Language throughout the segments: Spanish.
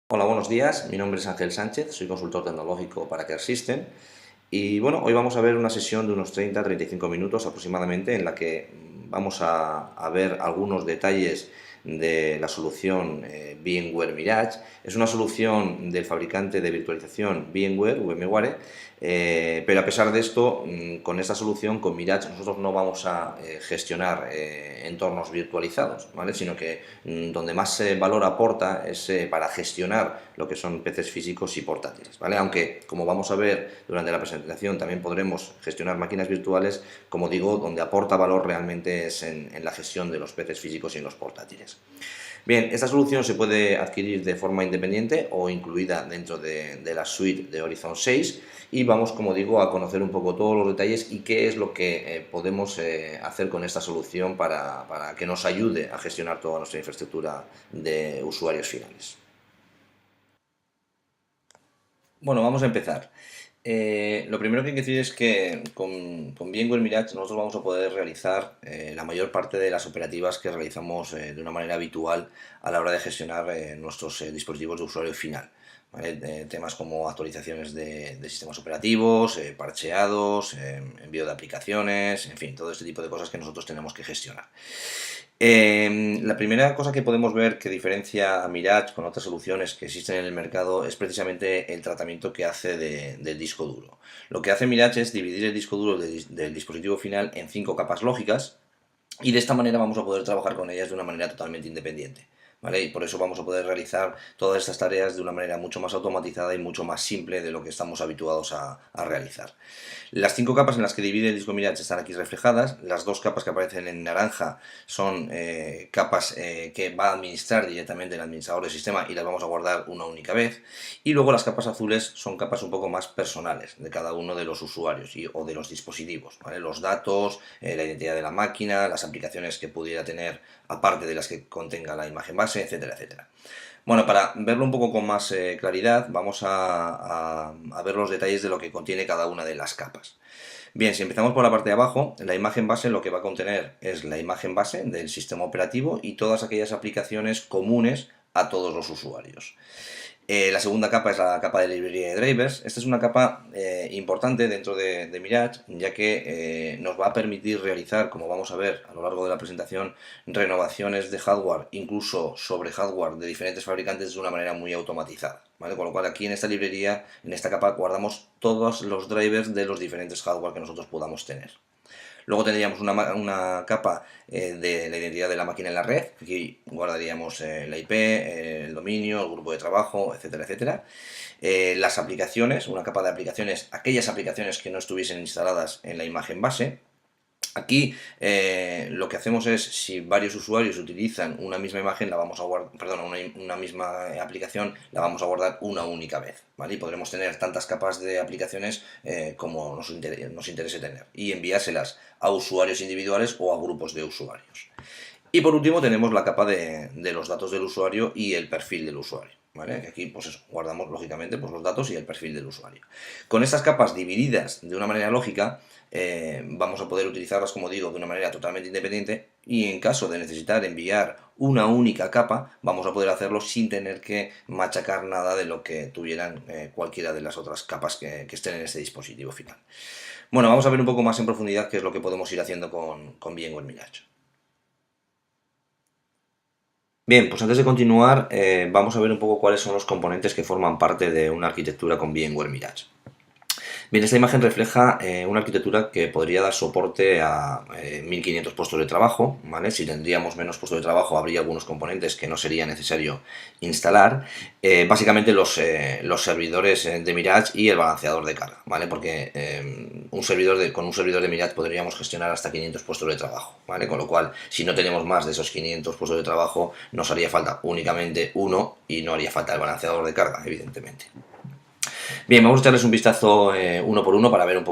Hola, buenos días. Mi nombre es Ángel Sánchez, soy consultor tecnológico para Care System. Y bueno, hoy vamos a ver una sesión de unos 30-35 minutos aproximadamente en la que vamos a ver algunos detalles de la solución VMware Mirage. Es una solución del fabricante de virtualización VMware, pero a pesar de esto, con esta solución, con Mirage, nosotros no vamos a gestionar entornos virtualizados, ¿vale? Sino que donde más valor aporta es para gestionar lo que son PCs físicos y portátiles, ¿vale? Aunque, como vamos a ver durante la presentación, también podremos gestionar máquinas virtuales. Como digo, donde aporta valor realmente es en la gestión de los PCs físicos y en los portátiles. Bien, esta solución se puede adquirir de forma independiente o incluida dentro de la suite de Horizon 6, y vamos, como digo, a conocer un poco todos los detalles y qué es lo que podemos hacer con esta solución para que nos ayude a gestionar toda nuestra infraestructura de usuarios finales. Bueno, vamos a empezar. Lo primero que hay que decir es que con VMware Mirage nosotros vamos a poder realizar la mayor parte de las operativas que realizamos de una manera habitual a la hora de gestionar nuestros dispositivos de usuario final, ¿vale? Temas como actualizaciones de sistemas operativos, parcheados, envío de aplicaciones, en fin, todo este tipo de cosas que nosotros tenemos que gestionar. La primera cosa que podemos ver que diferencia a Mirage con otras soluciones que existen en el mercado es precisamente el tratamiento que hace del disco duro. Lo que hace Mirage es dividir el disco duro del dispositivo final en 5 capas lógicas, y de esta manera vamos a poder trabajar con ellas de una manera totalmente independiente, ¿vale? Y por eso vamos a poder realizar todas estas tareas de una manera mucho más automatizada y mucho más simple de lo que estamos habituados a realizar. Las 5 capas en las que divide el disco Mirage están aquí reflejadas. Las 2 capas que aparecen en naranja son capas que va a administrar directamente el administrador del sistema y las vamos a guardar una única vez. Y luego las capas azules son capas un poco más personales de cada uno de los usuarios o de los dispositivos, ¿vale? Los datos, la identidad de la máquina, las aplicaciones que pudiera tener aparte de las que contenga la imagen base, etcétera, etcétera. Bueno, para verlo un poco con más claridad, vamos a ver los detalles de lo que contiene cada una de las capas. Bien, si empezamos por la parte de abajo, la imagen base lo que va a contener es la imagen base del sistema operativo y todas aquellas aplicaciones comunes a todos los usuarios. La segunda capa es la capa de librería de drivers. Esta es una capa importante dentro de Mirage, ya que nos va a permitir realizar, como vamos a ver a lo largo de la presentación, renovaciones de hardware, incluso sobre hardware de diferentes fabricantes, de una manera muy automatizada, ¿vale? Con lo cual aquí en esta librería, en esta capa, guardamos todos los drivers de los diferentes hardware que nosotros podamos tener. Luego tendríamos una capa de la identidad de la máquina en la red. Aquí guardaríamos la IP, el dominio, el grupo de trabajo, etcétera, etcétera. Las aplicaciones, una capa de aplicaciones, aquellas aplicaciones que no estuviesen instaladas en la imagen base. Aquí lo que hacemos es, si varios usuarios utilizan una misma imagen, la vamos a guardar, perdón, una misma aplicación, la vamos a guardar una única vez, ¿vale? Y podremos tener tantas capas de aplicaciones como nos interese tener, y enviárselas a usuarios individuales o a grupos de usuarios. Y por último tenemos la capa de los datos del usuario y el perfil del usuario, ¿vale? Que aquí pues eso, guardamos lógicamente pues, los datos y el perfil del usuario. Con estas capas divididas de una manera lógica, vamos a poder utilizarlas, como digo, de una manera totalmente independiente, y en caso de necesitar enviar una única capa, vamos a poder hacerlo sin tener que machacar nada de lo que tuvieran cualquiera de las otras capas que estén en este dispositivo final. Bueno, vamos a ver un poco más en profundidad qué es lo que podemos ir haciendo con VMware Mirage. Bien, pues antes de continuar, vamos a ver un poco cuáles son los componentes que forman parte de una arquitectura con VMware Mirage. Bien, esta imagen refleja una arquitectura que podría dar soporte a 1500 puestos de trabajo, ¿vale? Si tendríamos menos puestos de trabajo, habría algunos componentes que no sería necesario instalar. Básicamente los servidores de Mirage y el balanceador de carga, ¿vale? Porque con un servidor de Mirage podríamos gestionar hasta 500 puestos de trabajo, ¿vale? Con lo cual, si no tenemos más de esos 500 puestos de trabajo, nos haría falta únicamente uno y no haría falta el balanceador de carga, evidentemente. Bien, vamos a echarles un vistazo uno por uno para ver un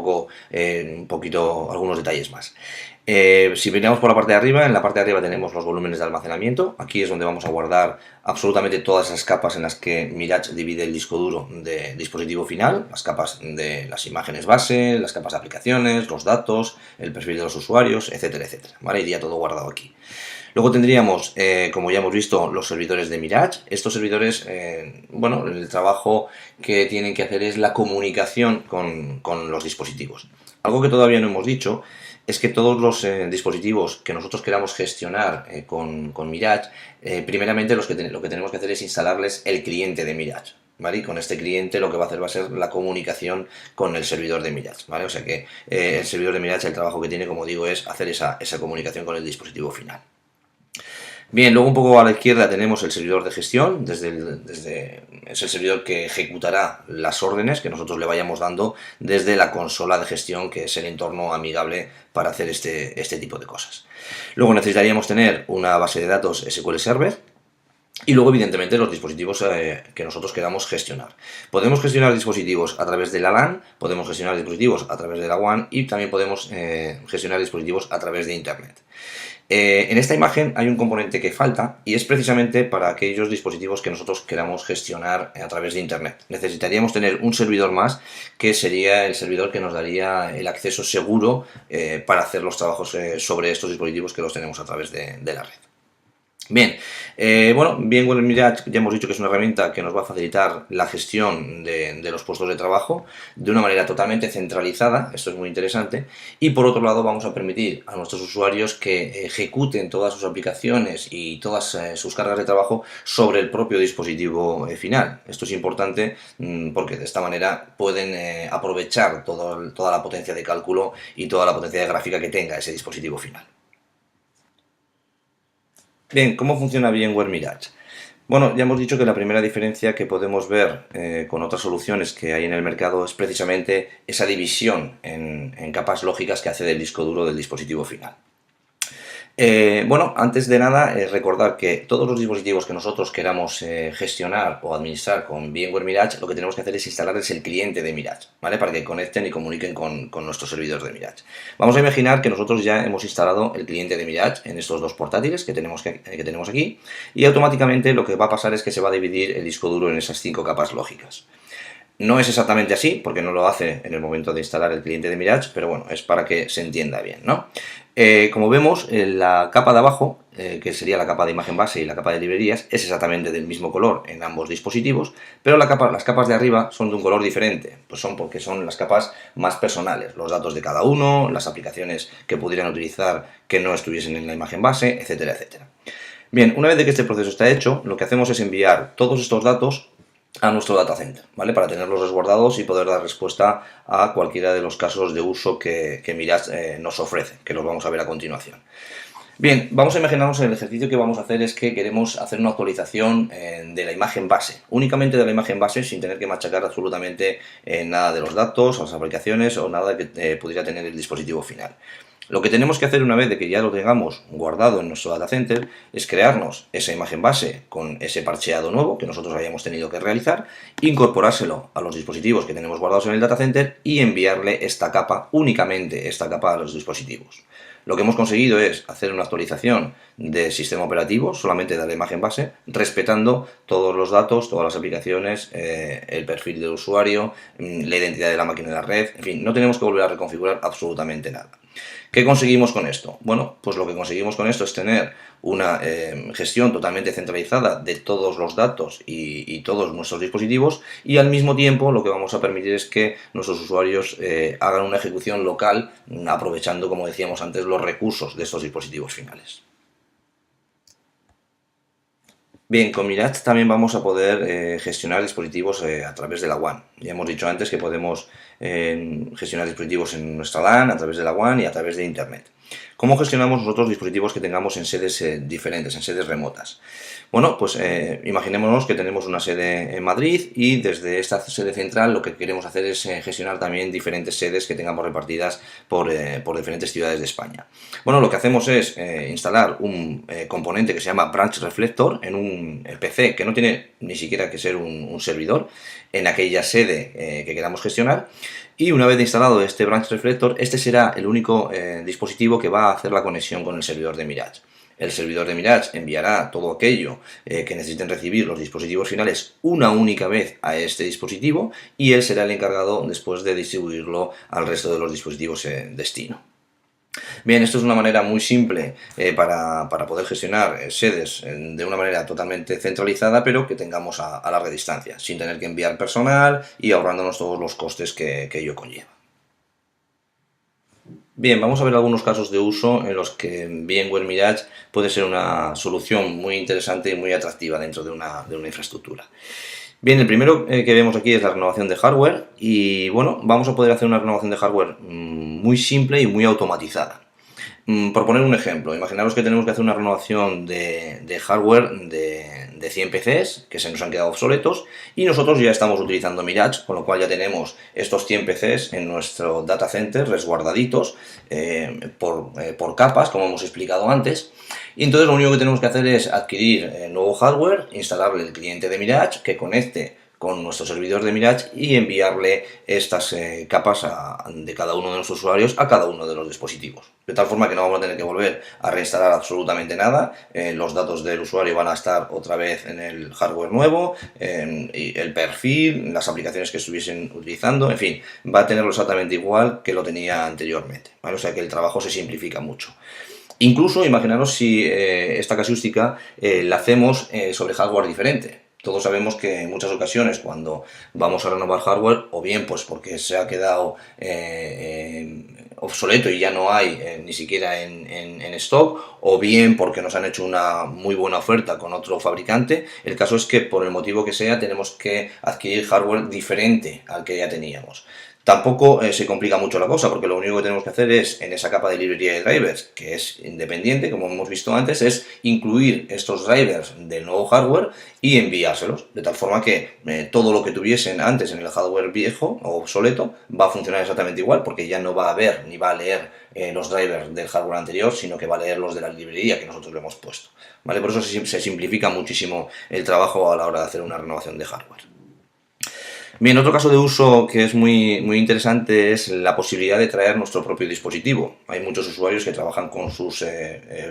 poquito algunos detalles más. Si miramos por la parte de arriba, en la parte de arriba tenemos los volúmenes de almacenamiento. Aquí es donde vamos a guardar absolutamente todas esas capas en las que Mirage divide el disco duro de dispositivo final, las capas de las imágenes base, las capas de aplicaciones, los datos, el perfil de los usuarios, etcétera, etcétera. ¿Vale? Iría todo guardado aquí. Luego tendríamos, como ya hemos visto, los servidores de Mirage. Estos servidores, bueno, el trabajo que tienen que hacer es la comunicación con los dispositivos. Algo que todavía no hemos dicho es que todos los dispositivos que nosotros queramos gestionar con Mirage, primeramente lo que tenemos que hacer es instalarles el cliente de Mirage. ¿Vale? Y con este cliente lo que va a hacer va a ser la comunicación con el servidor de Mirage, ¿vale? O sea que el servidor de Mirage, el trabajo que tiene, como digo, es hacer esa comunicación con el dispositivo final. Bien, luego un poco a la izquierda tenemos el servidor de gestión, es el servidor que ejecutará las órdenes que nosotros le vayamos dando desde la consola de gestión, que es el entorno amigable para hacer este tipo de cosas. Luego necesitaríamos tener una base de datos SQL Server, y luego, evidentemente, los dispositivos que nosotros queramos gestionar. Podemos gestionar dispositivos a través de la LAN, podemos gestionar dispositivos a través de la WAN y también podemos gestionar dispositivos a través de Internet. En esta imagen hay un componente que falta y es precisamente para aquellos dispositivos que nosotros queramos gestionar a través de Internet. Necesitaríamos tener un servidor más, que sería el servidor que nos daría el acceso seguro para hacer los trabajos sobre estos dispositivos que los tenemos a través de la red. Bien, bueno, VMware Mirage ya hemos dicho que es una herramienta que nos va a facilitar la gestión de los puestos de trabajo de una manera totalmente centralizada, esto es muy interesante, y por otro lado vamos a permitir a nuestros usuarios que ejecuten todas sus aplicaciones y todas sus cargas de trabajo sobre el propio dispositivo final. Esto es importante porque de esta manera pueden aprovechar toda la potencia de cálculo y toda la potencia de gráfica que tenga ese dispositivo final. Bien, ¿cómo funciona VMware Mirage? Bueno, ya hemos dicho que la primera diferencia que podemos ver con otras soluciones que hay en el mercado es precisamente esa división en capas lógicas que hace del disco duro del dispositivo final. Bueno, antes de nada, recordar que todos los dispositivos que nosotros queramos gestionar o administrar con VMware Mirage, lo que tenemos que hacer es instalarles el cliente de Mirage, ¿vale? Para que conecten y comuniquen con nuestros servidores de Mirage. Vamos a imaginar que nosotros ya hemos instalado el cliente de Mirage en estos dos portátiles que tenemos aquí, y automáticamente lo que va a pasar es que se va a dividir el disco duro en esas 5 capas lógicas. No es exactamente así, porque no lo hace en el momento de instalar el cliente de Mirage, pero bueno, es para que se entienda bien, ¿no? Como vemos, la capa de abajo, que sería la capa de imagen base y la capa de librerías, es exactamente del mismo color en ambos dispositivos, pero las capas de arriba son de un color diferente, pues porque son las capas más personales, los datos de cada uno, las aplicaciones que pudieran utilizar que no estuviesen en la imagen base, etcétera, etcétera. Bien, una vez de que este proceso está hecho, lo que hacemos es enviar todos estos datos a nuestro data center, ¿vale? Para tenerlos resguardados y poder dar respuesta a cualquiera de los casos de uso que Mirage nos ofrece, que los vamos a ver a continuación. Bien, vamos a imaginarnos el ejercicio que vamos a hacer es que queremos hacer una actualización de la imagen base, únicamente de la imagen base, sin tener que machacar absolutamente nada de los datos, las aplicaciones o nada que pudiera tener el dispositivo final. Lo que tenemos que hacer una vez de que ya lo tengamos guardado en nuestro data center es crearnos esa imagen base con ese parcheado nuevo que nosotros hayamos tenido que realizar, incorporárselo a los dispositivos que tenemos guardados en el data center y enviarle esta capa, únicamente esta capa, a los dispositivos. Lo que hemos conseguido es hacer una actualización del sistema operativo solamente de la imagen base, respetando todos los datos, todas las aplicaciones, el perfil del usuario, la identidad de la máquina de la red, en fin, no tenemos que volver a reconfigurar absolutamente nada. ¿Qué conseguimos con esto? Bueno, pues lo que conseguimos con esto es tener una gestión totalmente centralizada de todos los datos y todos nuestros dispositivos, y al mismo tiempo lo que vamos a permitir es que nuestros usuarios hagan una ejecución local aprovechando, como decíamos antes, los recursos de estos dispositivos finales. Bien, con Mirage también vamos a poder gestionar dispositivos a través de la WAN. Ya hemos dicho antes que podemos gestionar dispositivos en nuestra LAN, a través de la WAN y a través de Internet. ¿Cómo gestionamos nosotros dispositivos que tengamos en sedes diferentes, en sedes remotas? Bueno, pues imaginémonos que tenemos una sede en Madrid y desde esta sede central lo que queremos hacer es gestionar también diferentes sedes que tengamos repartidas por diferentes ciudades de España. Bueno, lo que hacemos es instalar un componente que se llama Branch Reflector en un PC que no tiene ni siquiera que ser un servidor en aquella sede que queramos gestionar. Y una vez instalado este Branch Reflector, este será el único dispositivo que va va a hacer la conexión con el servidor de Mirage. El servidor de Mirage enviará todo aquello que necesiten recibir los dispositivos finales una única vez a este dispositivo y él será el encargado después de distribuirlo al resto de los dispositivos en destino. Bien, esto es una manera muy simple para poder gestionar sedes de una manera totalmente centralizada, pero que tengamos a larga distancia, sin tener que enviar personal y ahorrándonos todos los costes que ello conlleva. Bien, vamos a ver algunos casos de uso en los que VMware Mirage puede ser una solución muy interesante y muy atractiva dentro de una infraestructura. Bien, el primero que vemos aquí es la renovación de hardware y bueno, vamos a poder hacer una renovación de hardware muy simple y muy automatizada. Por poner un ejemplo, imaginaros que tenemos que hacer una renovación de hardware de 100 PCs que se nos han quedado obsoletos y nosotros ya estamos utilizando Mirage, con lo cual ya tenemos estos 100 PCs en nuestro data center resguardaditos por capas, como hemos explicado antes. Y entonces lo único que tenemos que hacer es adquirir nuevo hardware, instalarle el cliente de Mirage que conecte con nuestro servidor de Mirage y enviarle estas capas de cada uno de nuestros usuarios a cada uno de los dispositivos. De tal forma que no vamos a tener que volver a reinstalar absolutamente nada, los datos del usuario van a estar otra vez en el hardware nuevo, y el perfil, las aplicaciones que estuviesen utilizando, en fin, va a tenerlo exactamente igual que lo tenía anteriormente, ¿vale? O sea que el trabajo se simplifica mucho. Incluso imaginaros si esta casuística la hacemos sobre hardware diferente. Todos sabemos que en muchas ocasiones cuando vamos a renovar hardware, o bien pues porque se ha quedado obsoleto y ya no hay ni siquiera en stock, o bien porque nos han hecho una muy buena oferta con otro fabricante, el caso es que por el motivo que sea tenemos que adquirir hardware diferente al que ya teníamos. Tampoco se complica mucho la cosa, porque lo único que tenemos que hacer es, en esa capa de librería de drivers, que es independiente, como hemos visto antes, es incluir estos drivers del nuevo hardware y enviárselos, de tal forma que todo lo que tuviesen antes en el hardware viejo o obsoleto va a funcionar exactamente igual, porque ya no va a ver ni va a leer los drivers del hardware anterior, sino que va a leer los de la librería que nosotros le hemos puesto, ¿vale? Por eso se simplifica muchísimo el trabajo a la hora de hacer una renovación de hardware. Bien, otro caso de uso que es muy interesante es la posibilidad de traer nuestro propio dispositivo. Hay muchos usuarios que trabajan con sus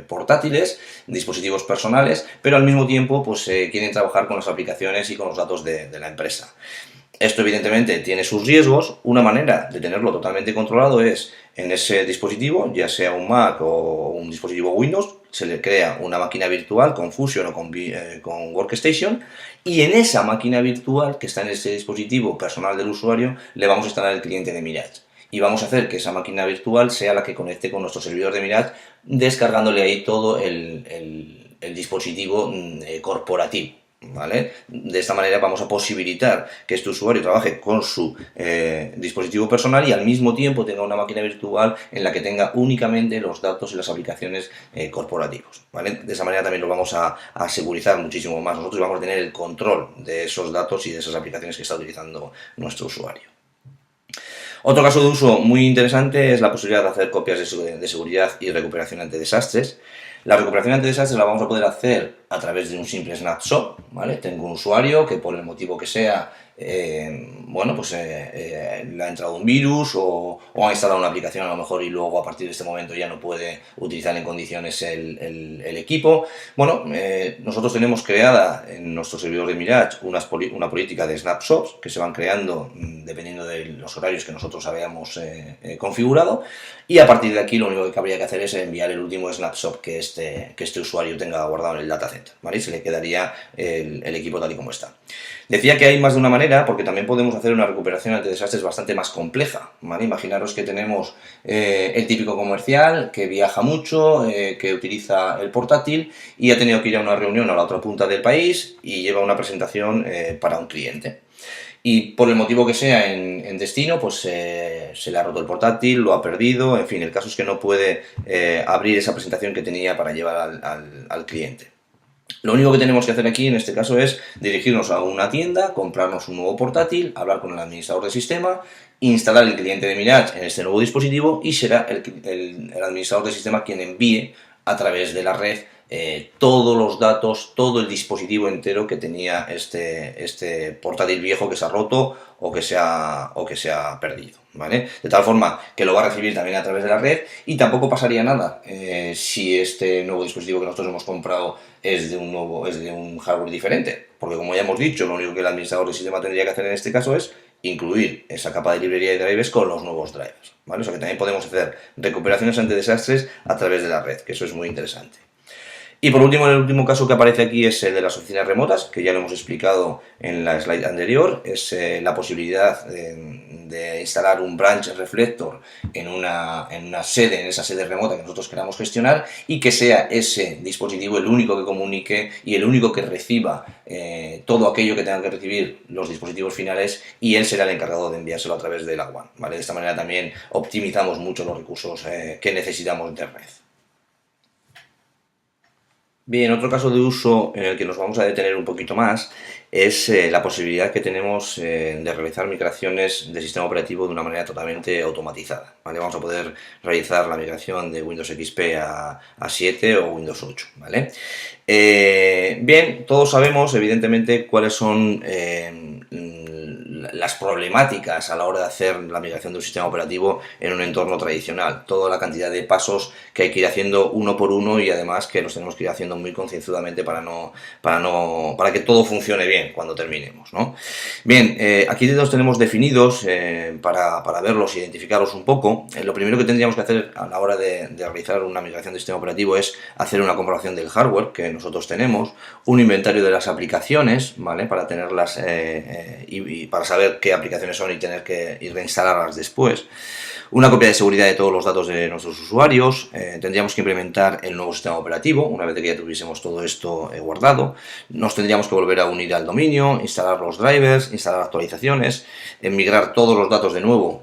portátiles, dispositivos personales, pero al mismo tiempo pues quieren trabajar con las aplicaciones y con los datos de la empresa. Esto evidentemente tiene sus riesgos. Una manera de tenerlo totalmente controlado es en ese dispositivo, ya sea un Mac o un dispositivo Windows, se le crea una máquina virtual con Fusion o con Workstation y en esa máquina virtual que está en ese dispositivo personal del usuario le vamos a instalar el cliente de Mirage. Y vamos a hacer que esa máquina virtual sea la que conecte con nuestro servidor de Mirage, descargándole ahí todo el dispositivo corporativo. ¿Vale? De esta manera vamos a posibilitar que este usuario trabaje con su dispositivo personal y al mismo tiempo tenga una máquina virtual en la que tenga únicamente los datos y las aplicaciones corporativos, ¿vale? De esa manera también lo vamos a segurizar muchísimo más. Nosotros vamos a tener el control de esos datos y de esas aplicaciones que está utilizando nuestro usuario. Otro caso de uso muy interesante es la posibilidad de hacer copias de seguridad y recuperación ante desastres. La recuperación ante desastres la vamos a poder hacer a través de un simple snapshot, ¿vale? Tengo un usuario que por el motivo que sea, le ha entrado un virus o ha instalado una aplicación a lo mejor y luego a partir de este momento ya no puede utilizar en condiciones el equipo. Bueno, nosotros tenemos creada en nuestro servidor de Mirage una política de snapshots que se van creando dependiendo de los horarios que nosotros habíamos configurado y a partir de aquí lo único que habría que hacer es enviar el último snapshot que este usuario tenga guardado en el data center, ¿vale? Y se le quedaría el equipo tal y como está. Decía que hay más de una manera porque también podemos hacer una recuperación ante desastres bastante más compleja, ¿vale? Imaginaros que tenemos el típico comercial que viaja mucho, que utiliza el portátil y ha tenido que ir a una reunión a la otra punta del país y lleva una presentación para un cliente. Y por el motivo que sea en destino, pues se le ha roto el portátil, lo ha perdido, en fin, el caso es que no puede abrir esa presentación que tenía para llevar al cliente. Lo único que tenemos que hacer aquí en este caso es dirigirnos a una tienda, comprarnos un nuevo portátil, hablar con el administrador del sistema, instalar el cliente de Mirage en este nuevo dispositivo y será el administrador del sistema quien envíe a través de la red todos los datos, todo el dispositivo entero que tenía este portátil viejo que se ha roto o que se ha perdido, ¿vale? De tal forma que lo va a recibir también a través de la red y tampoco pasaría nada si este nuevo dispositivo que nosotros hemos comprado es de un hardware diferente, porque como ya hemos dicho, lo único que el administrador del sistema tendría que hacer en este caso es incluir esa capa de librería de drivers con los nuevos drivers, ¿vale? O sea que también podemos hacer recuperaciones ante desastres a través de la red, que eso es muy interesante. Y por último, el último caso que aparece aquí es el de las oficinas remotas, que ya lo hemos explicado en la slide anterior. Es la posibilidad de instalar un branch reflector en esa sede remota que nosotros queramos gestionar y que sea ese dispositivo el único que comunique y el único que reciba todo aquello que tengan que recibir los dispositivos finales y él será el encargado de enviárselo a través de la WAN, ¿vale? De esta manera también optimizamos mucho los recursos que necesitamos de red. Bien, otro caso de uso en el que nos vamos a detener un poquito más es la posibilidad que tenemos de realizar migraciones de sistema operativo de una manera totalmente automatizada, ¿vale? Vamos a poder realizar la migración de Windows XP a 7 o Windows 8, ¿vale? Bien, todos sabemos evidentemente cuáles son las problemáticas a la hora de hacer la migración de un sistema operativo en un entorno tradicional, toda la cantidad de pasos que hay que ir haciendo uno por uno y además que los tenemos que ir haciendo muy concienzudamente para que todo funcione bien cuando terminemos, ¿no? Bien, aquí los tenemos definidos para verlos e identificarlos un poco. Lo primero que tendríamos que hacer a la hora de realizar una migración de sistema operativo es hacer una comprobación del hardware que nosotros tenemos, un inventario de las aplicaciones, ¿vale? Para tenerlas y para saber qué aplicaciones son y tener que ir reinstalarlas después. Una copia de seguridad de todos los datos de nuestros usuarios. Tendríamos que implementar el nuevo sistema operativo una vez que ya tuviésemos todo esto guardado. Nos tendríamos que volver a unir al dominio, instalar los drivers, instalar actualizaciones, migrar todos los datos de nuevo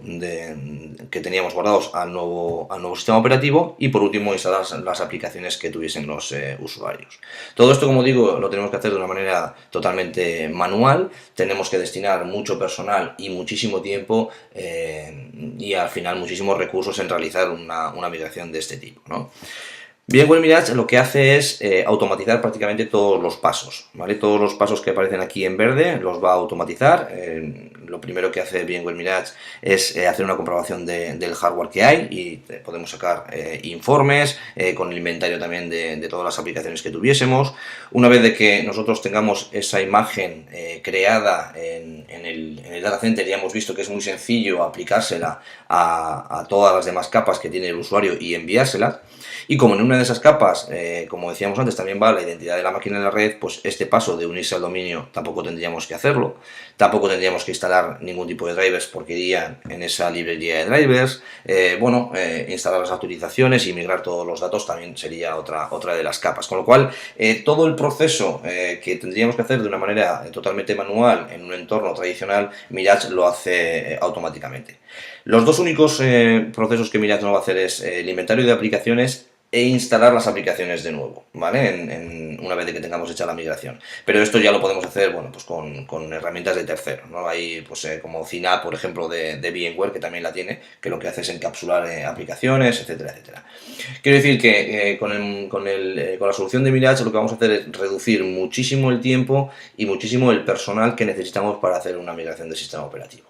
que teníamos guardados al nuevo sistema operativo y por último instalar las aplicaciones que tuviesen los usuarios. Todo esto, como digo, lo tenemos que hacer de una manera totalmente manual. Tenemos que destinar mucho personal y muchísimo tiempo y al final muchísimos recursos en realizar una migración de este tipo, ¿no? VMware Mirage lo que hace es automatizar prácticamente todos los pasos, ¿vale? Todos los pasos que aparecen aquí en verde los va a automatizar. Lo primero que hace VMware Mirage es hacer una comprobación del hardware que hay y podemos sacar informes con el inventario también de todas las aplicaciones que tuviésemos. Una vez de que nosotros tengamos esa imagen creada en el data center, ya hemos visto que es muy sencillo aplicársela a todas las demás capas que tiene el usuario y enviárselas. Y como en una de esas capas, como decíamos antes, también va la identidad de la máquina en la red, pues este paso de unirse al dominio tampoco tendríamos que hacerlo. Tampoco tendríamos que instalar ningún tipo de drivers porque irían en esa librería de drivers. Instalar las autorizaciones y migrar todos los datos también sería otra de las capas. Con lo cual, todo el proceso que tendríamos que hacer de una manera totalmente manual en un entorno tradicional, Mirage lo hace automáticamente. Los dos únicos procesos que Mirage no va a hacer es el inventario de aplicaciones e instalar las aplicaciones de nuevo, ¿vale? Una vez que tengamos hecha la migración. Pero esto ya lo podemos hacer, bueno, pues con herramientas de terceros, ¿no? Hay, pues, como CNAP, por ejemplo, de VMware, que también la tiene, que lo que hace es encapsular aplicaciones, etcétera, etcétera. Quiero decir que con la solución de Mirage lo que vamos a hacer es reducir muchísimo el tiempo y muchísimo el personal que necesitamos para hacer una migración de sistema operativo.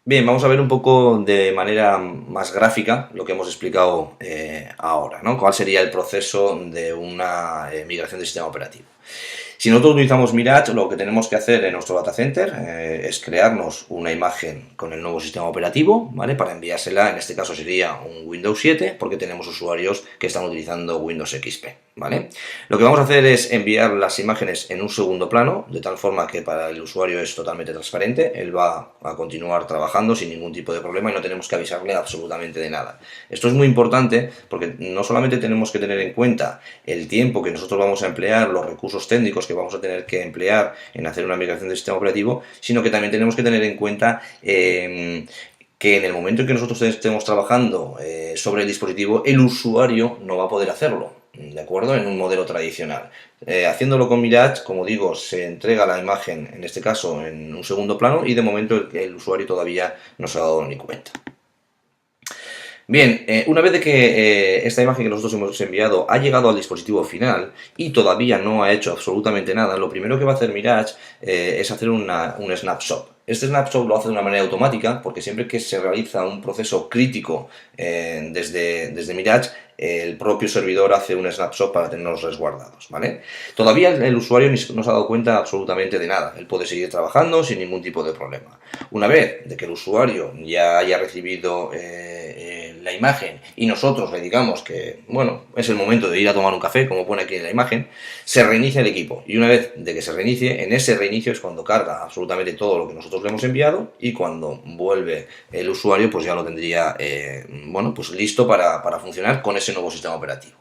Bien, vamos a ver un poco de manera más gráfica lo que hemos explicado ahora, ¿no? ¿Cuál sería el proceso de una migración de sistema operativo? Si nosotros utilizamos Mirage, lo que tenemos que hacer en nuestro data center es crearnos una imagen con el nuevo sistema operativo, ¿vale? Para enviársela, en este caso sería un Windows 7, porque tenemos usuarios que están utilizando Windows XP, ¿vale? Lo que vamos a hacer es enviar las imágenes en un segundo plano, de tal forma que para el usuario es totalmente transparente, él va a continuar trabajando sin ningún tipo de problema y no tenemos que avisarle absolutamente de nada. Esto es muy importante porque no solamente tenemos que tener en cuenta el tiempo que nosotros vamos a emplear, los recursos técnicos que vamos a tener que emplear en hacer una migración del sistema operativo, sino que también tenemos que tener en cuenta que en el momento en que nosotros estemos trabajando sobre el dispositivo, el usuario no va a poder hacerlo, ¿de acuerdo? En un modelo tradicional. Haciéndolo con Mirage, como digo, se entrega la imagen, en este caso, en un segundo plano y de momento el usuario todavía no se ha dado ni cuenta. Bien, una vez de que esta imagen que nosotros hemos enviado ha llegado al dispositivo final y todavía no ha hecho absolutamente nada, lo primero que va a hacer Mirage es hacer un snapshot. Este snapshot lo hace de una manera automática porque siempre que se realiza un proceso crítico desde Mirage, el propio servidor hace un snapshot para tenerlos resguardados, ¿vale? Todavía el usuario no se ha dado cuenta absolutamente de nada. Él puede seguir trabajando sin ningún tipo de problema. Una vez de que el usuario ya haya recibido la imagen y nosotros le digamos que, bueno, es el momento de ir a tomar un café, como pone aquí en la imagen, se reinicia el equipo. Y una vez de que se reinicie, en ese reinicio es cuando carga absolutamente todo lo que nosotros le hemos enviado y cuando vuelve el usuario, pues ya lo tendría, bueno, pues listo para funcionar con ese nuevo sistema operativo.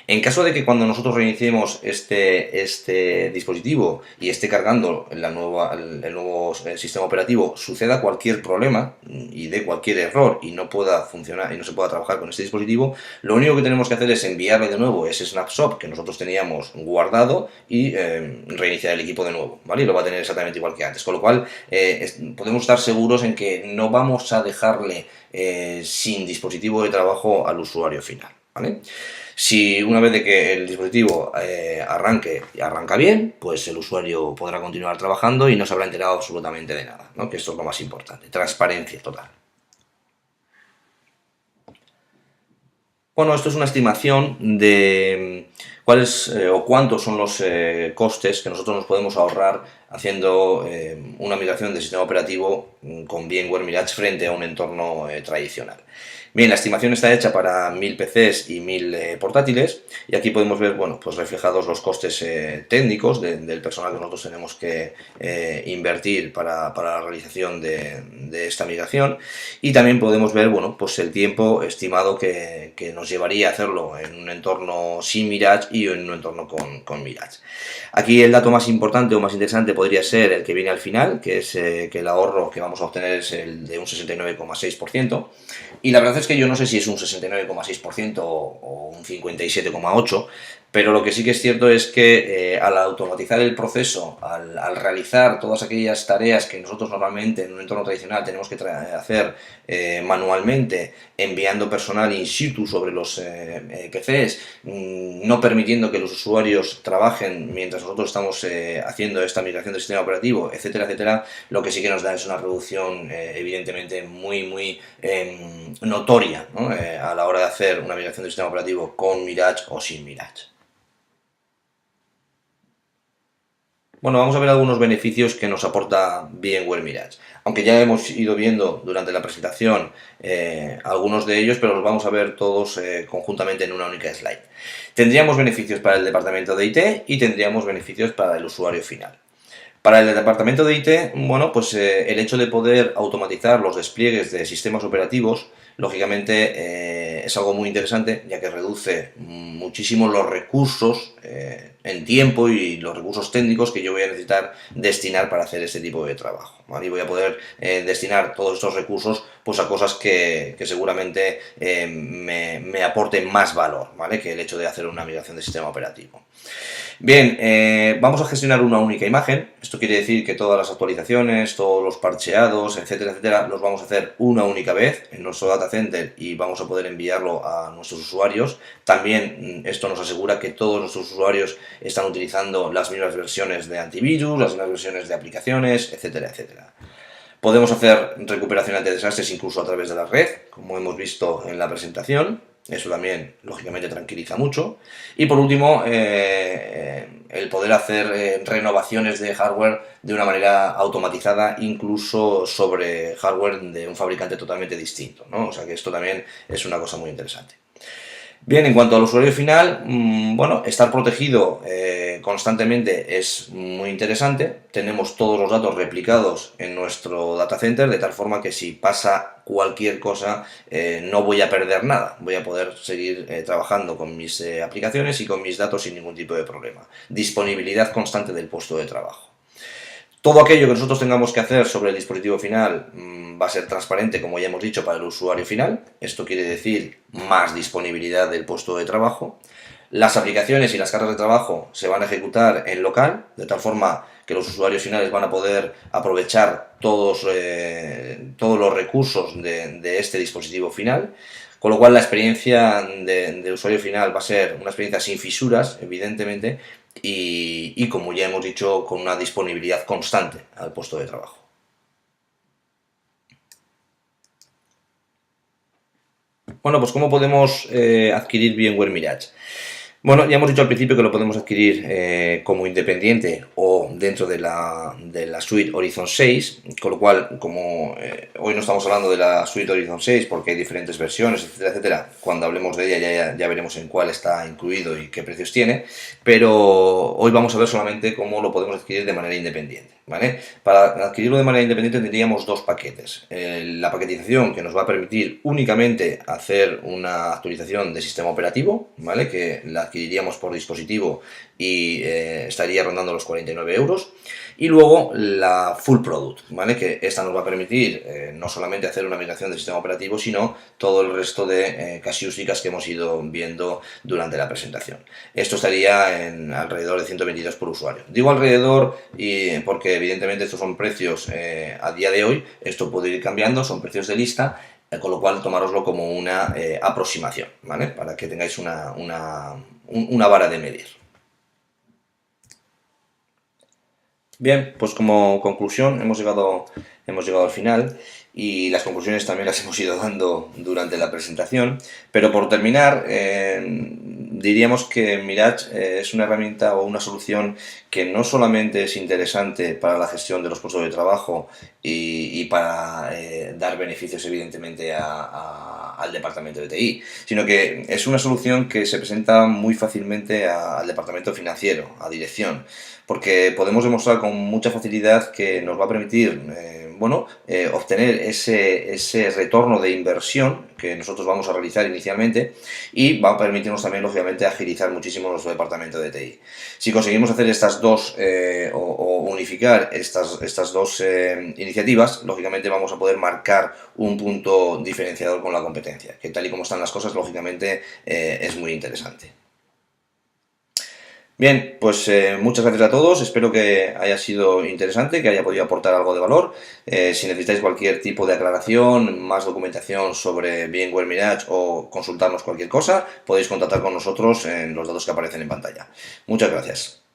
En caso de que cuando nosotros reiniciemos este dispositivo y esté cargando el nuevo sistema operativo, suceda cualquier problema y dé cualquier error y no pueda funcionar y no se pueda trabajar con este dispositivo, lo único que tenemos que hacer es enviarle de nuevo ese snapshot que nosotros teníamos guardado y reiniciar el equipo de nuevo, ¿vale? Y lo va a tener exactamente igual que antes, con lo cual podemos estar seguros en que no vamos a dejarle sin dispositivo de trabajo al usuario final, ¿vale? Si una vez de que el dispositivo arranque y arranca bien, pues el usuario podrá continuar trabajando y no se habrá enterado absolutamente de nada, ¿no? Que esto es lo más importante, transparencia total. Bueno, esto es una estimación de cuáles o cuántos son los costes que nosotros nos podemos ahorrar haciendo una migración del sistema operativo con VMware Mirage frente a un entorno tradicional. Bien, la estimación está hecha para 1000 PCs y 1000 portátiles y aquí podemos ver, bueno, pues reflejados los costes técnicos del personal que nosotros tenemos que invertir para la realización de esta migración y también podemos ver, bueno, pues el tiempo estimado que nos llevaría a hacerlo en un entorno sin Mirage y en un entorno con Mirage. Aquí el dato más importante o más interesante podría ser el que viene al final, que es que el ahorro que vamos a obtener es el de un 69,6%. Y la verdad es que yo no sé si es un 69,6% o un 57,8%, pero lo que sí que es cierto es que al automatizar el proceso, al realizar todas aquellas tareas que nosotros normalmente en un entorno tradicional tenemos que hacer manualmente, enviando personal in situ sobre los PCs, no permitiendo que los usuarios trabajen mientras nosotros estamos haciendo esta migración del sistema operativo, etcétera, etcétera, lo que sí que nos da es una reducción evidentemente muy notoria, ¿no? A la hora de hacer una migración del sistema operativo con Mirage o sin Mirage. Bueno, vamos a ver algunos beneficios que nos aporta VMware Mirage. Aunque ya hemos ido viendo durante la presentación algunos de ellos, pero los vamos a ver todos conjuntamente en una única slide. Tendríamos beneficios para el departamento de IT y tendríamos beneficios para el usuario final. Para el departamento de IT, bueno, pues el hecho de poder automatizar los despliegues de sistemas operativos, lógicamente es algo muy interesante, ya que reduce muchísimo los recursos en tiempo y los recursos técnicos que yo voy a necesitar destinar para hacer este tipo de trabajo, ¿vale? Y voy a poder destinar todos estos recursos pues a cosas que seguramente me aporten más valor, ¿vale? Que el hecho de hacer una migración de sistema operativo. Bien, vamos a gestionar una única imagen. Esto quiere decir que todas las actualizaciones, todos los parcheados, etcétera, etcétera, los vamos a hacer una única vez en nuestro data center y vamos a poder enviarlo a nuestros usuarios. También esto nos asegura que todos nuestros usuarios están utilizando las mismas versiones de antivirus, las mismas versiones de aplicaciones, etcétera, etcétera. Podemos hacer recuperación ante desastres incluso a través de la red, como hemos visto en la presentación. Eso también, lógicamente, tranquiliza mucho. Y por último, el poder hacer renovaciones de hardware de una manera automatizada, incluso sobre hardware de un fabricante totalmente distinto, ¿no? O sea que esto también es una cosa muy interesante. Bien, en cuanto al usuario final, bueno, estar protegido constantemente es muy interesante. Tenemos todos los datos replicados en nuestro data center, de tal forma que si pasa cualquier cosa no voy a perder nada. Voy a poder seguir trabajando con mis aplicaciones y con mis datos sin ningún tipo de problema. Disponibilidad constante del puesto de trabajo. Todo aquello que nosotros tengamos que hacer sobre el dispositivo final va a ser transparente, como ya hemos dicho, para el usuario final. Esto quiere decir más disponibilidad del puesto de trabajo. Las aplicaciones y las cargas de trabajo se van a ejecutar en local, de tal forma que los usuarios finales van a poder aprovechar todos los recursos de este dispositivo final. con lo cual la experiencia de usuario final va a ser una experiencia sin fisuras, evidentemente, y como ya hemos dicho, con una disponibilidad constante al puesto de trabajo. Bueno, pues ¿cómo podemos adquirir VMware Mirage? Bueno, ya hemos dicho al principio que lo podemos adquirir como independiente o dentro de la suite Horizon 6, con lo cual, como hoy no estamos hablando de la suite Horizon 6 porque hay diferentes versiones, etcétera, etcétera, cuando hablemos de ella ya veremos en cuál está incluido y qué precios tiene, pero hoy vamos a ver solamente cómo lo podemos adquirir de manera independiente, ¿vale? Para adquirirlo de manera independiente tendríamos dos paquetes. La paquetización, que nos va a permitir únicamente hacer una actualización de sistema operativo, ¿vale? Que la adquiriríamos por dispositivo y estaría rondando los 49 euros. Y luego la Full Product, ¿vale? Que esta nos va a permitir no solamente hacer una migración del sistema operativo, sino todo el resto de casuísticas que hemos ido viendo durante la presentación. Esto estaría en alrededor de 122 por usuario. Digo alrededor porque evidentemente estos son precios a día de hoy, esto puede ir cambiando, son precios de lista, con lo cual tomároslo como una aproximación, ¿vale? Para que tengáis una vara de medir. Bien, pues como conclusión hemos llegado al final y las conclusiones también las hemos ido dando durante la presentación, pero por terminar, diríamos que Mirage es una herramienta o una solución que no solamente es interesante para la gestión de los puestos de trabajo y para dar beneficios evidentemente al departamento de TI, sino que es una solución que se presenta muy fácilmente al departamento financiero, a dirección, porque podemos demostrar con mucha facilidad que nos va a permitir obtener ese retorno de inversión que nosotros vamos a realizar inicialmente y va a permitirnos también, lógicamente, agilizar muchísimo nuestro departamento de TI. Si conseguimos hacer estas dos o unificar estas dos iniciativas, lógicamente vamos a poder marcar un punto diferenciador con la competencia, que tal y como están las cosas, lógicamente es muy interesante. Bien, pues muchas gracias a todos, espero que haya sido interesante, que haya podido aportar algo de valor. Si necesitáis cualquier tipo de aclaración, más documentación sobre VMware Mirage o consultarnos cualquier cosa, podéis contactar con nosotros en los datos que aparecen en pantalla. Muchas gracias.